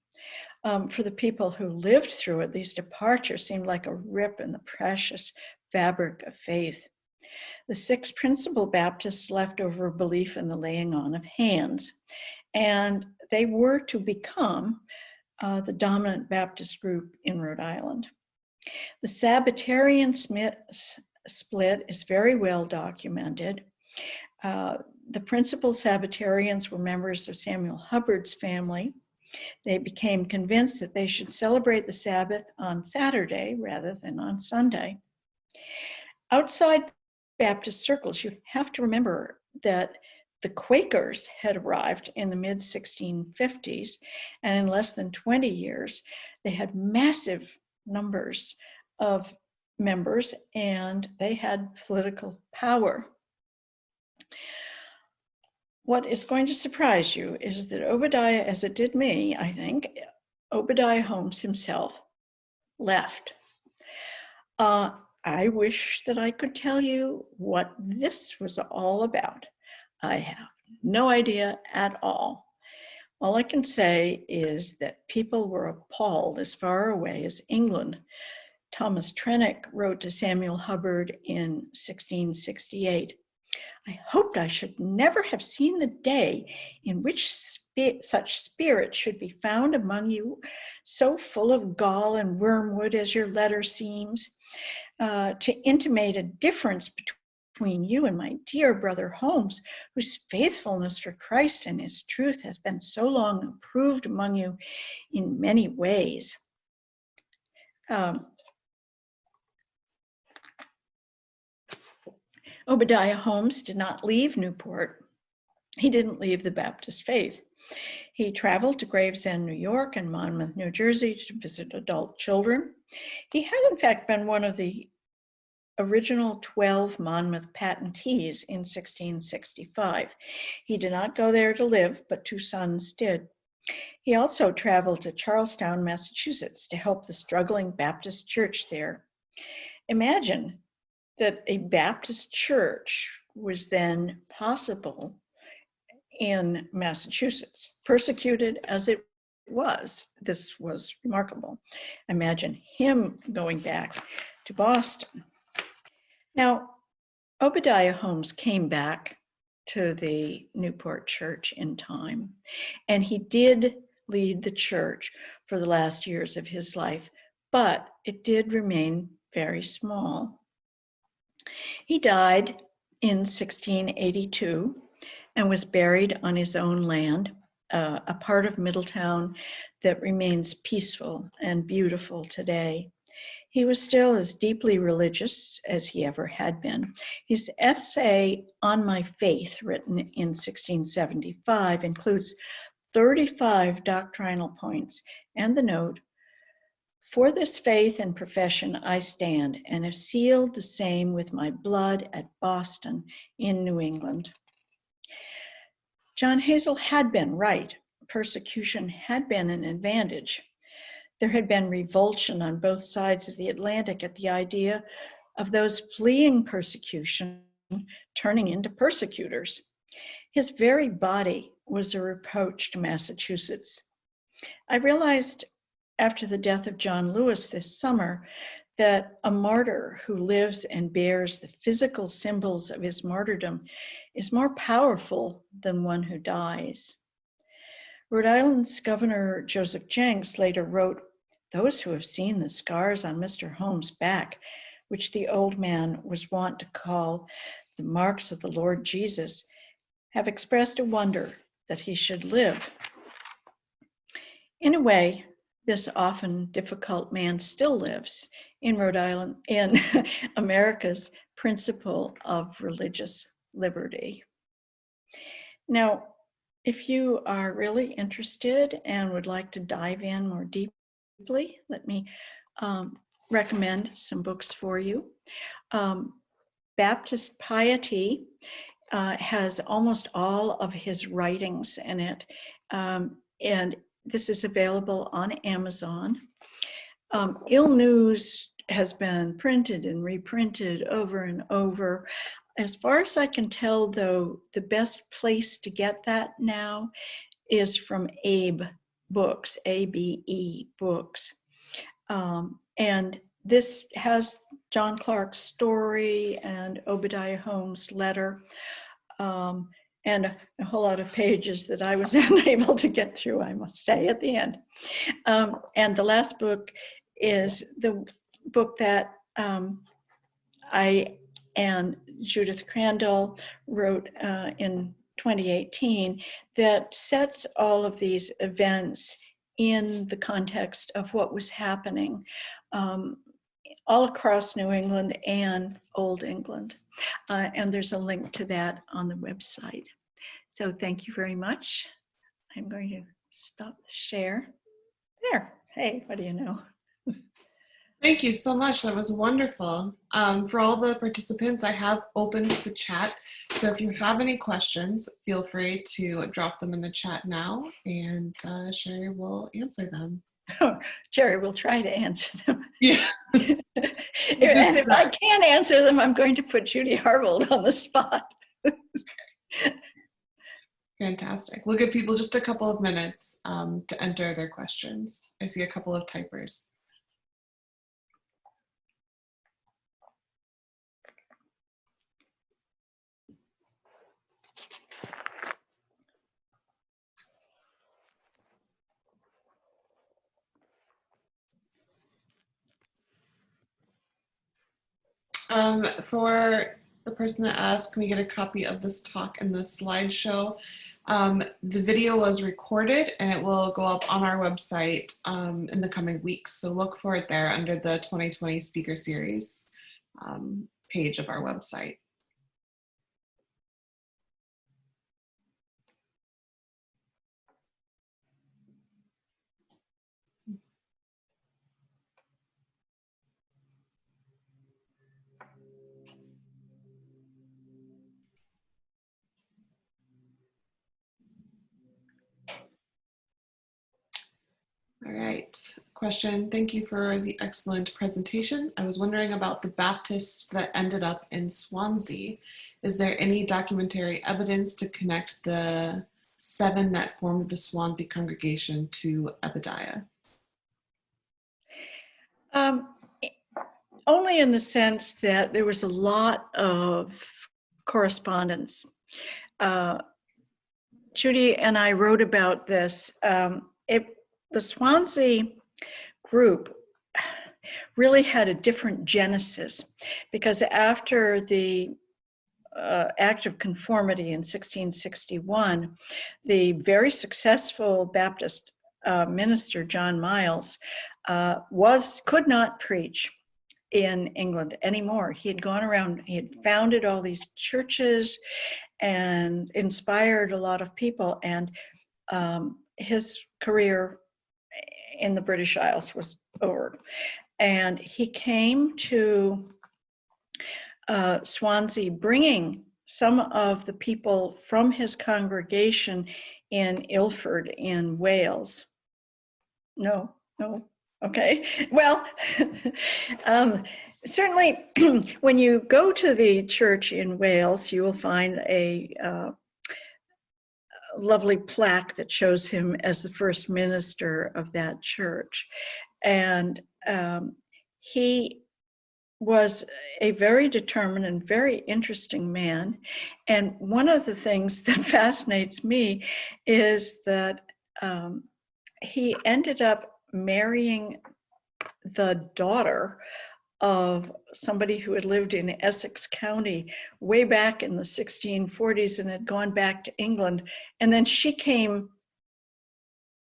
For the people who lived through it, these departures seemed like a rip in the precious fabric of faith. The 6 principal Baptists left over a belief in the laying on of hands, and they were to become the dominant Baptist group in Rhode Island. The Sabbatarian split is very well documented. The principal Sabbatarians were members of Samuel Hubbard's family. They became convinced that they should celebrate the Sabbath on Saturday rather than on Sunday. Outside Baptist circles, you have to remember that the Quakers had arrived in the mid-1650s, and in less than 20 years, they had massive numbers of members, and they had political power. What is going to surprise you is that Obadiah, as it did me, I think, Obadiah Holmes himself left. I wish that I could tell you what this was all about. I have no idea at all. All I can say is that people were appalled as far away as England. Thomas Trenick wrote to Samuel Hubbard in 1668, "I hoped I should never have seen the day in which such spirit should be found among you, so full of gall and wormwood as your letter seems, to intimate a difference between you and my dear brother Holmes, whose faithfulness for Christ and his truth has been so long approved among you in many ways." Obadiah Holmes did not leave Newport. He didn't leave the Baptist faith. He traveled to Gravesend, New York, and Monmouth, New Jersey to visit adult children. He had, in fact, been one of the original 12 Monmouth patentees in 1665. He did not go there to live, but 2 sons did. He also traveled to Charlestown, Massachusetts to help the struggling Baptist church there. Imagine that a Baptist church was then possible in Massachusetts, persecuted as it was. This was remarkable. Imagine him going back to Boston. Now, Obadiah Holmes came back to the Newport church in time, and he did lead the church for the last years of his life, but it did remain very small. He died in 1682 and was buried on his own land, a part of Middletown that remains peaceful and beautiful today. He was still as deeply religious as he ever had been. His essay on my faith, written in 1675, includes 35 doctrinal points and the note, For this faith and profession I stand, and have sealed the same with my blood at Boston in New England. John Hazell had been right. Persecution had been an advantage. There had been revulsion on both sides of the Atlantic at the idea of those fleeing persecution turning into persecutors. His very body was a reproach to Massachusetts. I realized after the death of John Lewis this summer that a martyr who lives and bears the physical symbols of his martyrdom is more powerful than one who dies. Rhode Island's Governor Joseph Jenks later wrote, "Those who have seen the scars on Mr. Holmes' back, which the old man was wont to call the marks of the Lord Jesus, have expressed a wonder that he should live." In a way, this often difficult man still lives in Rhode Island, in America's principle of religious liberty. Now, if you are really interested and would like to dive in more deeply, let me recommend some books for you. Baptist Piety has almost all of his writings in it, and this is available on Amazon. Ill News has been printed and reprinted over and over. As far as I can tell, though, the best place to get that now is from Abe Books, ABE Books. And this has John Clarke's story and Obadiah Holmes' letter, and a whole lot of pages that I was unable to get through, I must say, at the end. And the last book is the book that I and Judith Crandall wrote in 2018 that sets all of these events in the context of what was happening all across New England and Old England. And there's a link to that on the website. So thank you very much. I'm going to stop the share. There, hey, what do you know? Thank you so much. That was wonderful. For all the participants, I have opened the chat. So if you have any questions, feel free to drop them in the chat now, and Sherry will answer them. Oh, Jerry will try to answer them. Yeah. And if I can't answer them, I'm going to put Judy Harvold on the spot. Fantastic. We'll give people just a couple of minutes to enter their questions. I see a couple of typers. For the person that asked, can we get a copy of this talk and the slideshow? The video was recorded and it will go up on our website in the coming weeks. So look for it there under the 2020 speaker series page of our website. All right, question. Thank you for the excellent presentation. I was wondering about the Baptists that ended up in Swansea. Is there any documentary evidence to connect the 7 that formed the Swansea congregation to Obadiah? Only in the sense that there was a lot of correspondence. Judy and I wrote about this. The Swansea group really had a different genesis, because after the Act of Conformity in 1661, the very successful Baptist minister John Miles could not preach in England anymore. He had gone around, he had founded all these churches and inspired a lot of people, and his career in the British Isles was over. And he came to Swansea bringing some of the people from his congregation in Ilford in Wales. No, okay. Well, certainly when you go to the church in Wales, you will find a lovely plaque that shows him as the first minister of that church. And he was a very determined and very interesting man. And one of the things that fascinates me is that he ended up marrying the daughter of somebody who had lived in Essex County way back in the 1640s and had gone back to England. And then she came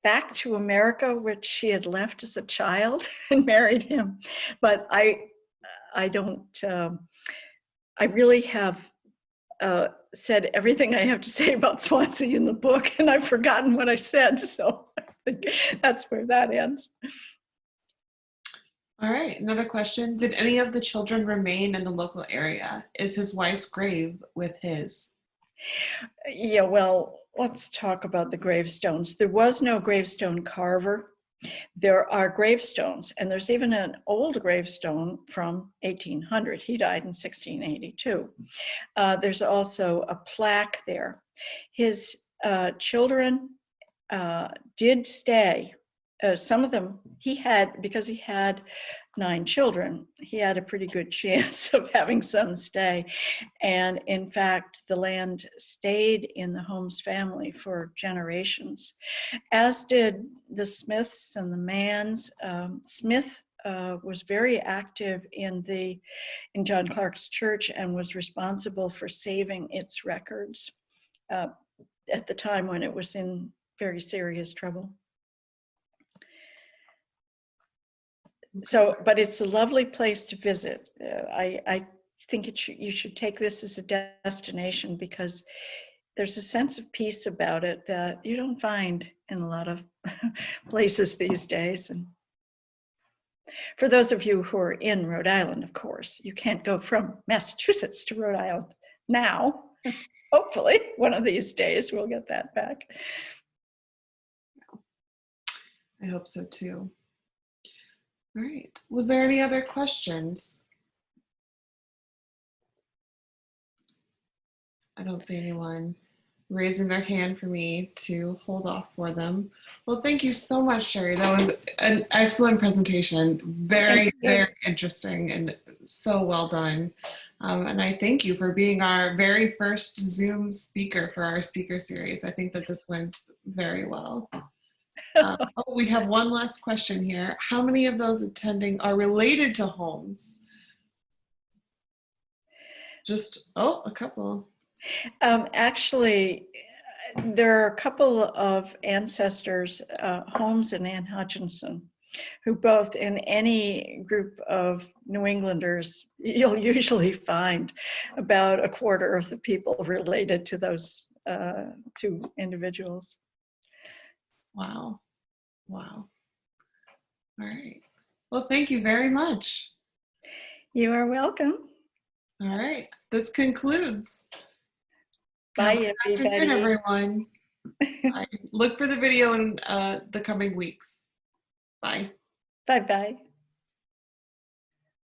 back to America, which she had left as a child, and married him. But I really have said everything I have to say about Swansea in the book, and I've forgotten what I said, so I think that's where that ends. All right, another question. Did any of the children remain in the local area? Is his wife's grave with his? Yeah, well, let's talk about the gravestones. There was no gravestone carver. There are gravestones, and there's even an old gravestone from 1800. He died in 1682. There's also a plaque there. His children did stay. Some of them he had, because he had 9 children, he had a pretty good chance of having some stay. And in fact, the land stayed in the Holmes family for generations, as did the Smiths and the Manns. Smith was very active in John Clarke's church and was responsible for saving its records at the time when it was in very serious trouble. So, but it's a lovely place to visit. I think you should take this as a destination because there's a sense of peace about it that you don't find in a lot of places these days. And for those of you who are in Rhode Island, of course, you can't go from Massachusetts to Rhode Island now. Hopefully, one of these days we'll get that back. I hope so too. All right. Was there any other questions? I don't see anyone raising their hand for me to hold off for them. Well, thank you so much, Sherry. That was an excellent presentation. Very, very interesting and so well done. And I thank you for being our very first Zoom speaker for our speaker series. I think that this went very well. We have one last question here. How many of those attending are related to Holmes? Just, a couple. Actually, there are a couple of ancestors, Holmes and Ann Hutchinson, who both in any group of New Englanders, you'll usually find about a quarter of the people related to those 2 individuals. Wow. Wow. All right. Well, thank you very much. You are welcome. All right. This concludes. Bye, everybody. Afternoon, everyone. Bye. Look for the video in the coming weeks. Bye. Bye-bye.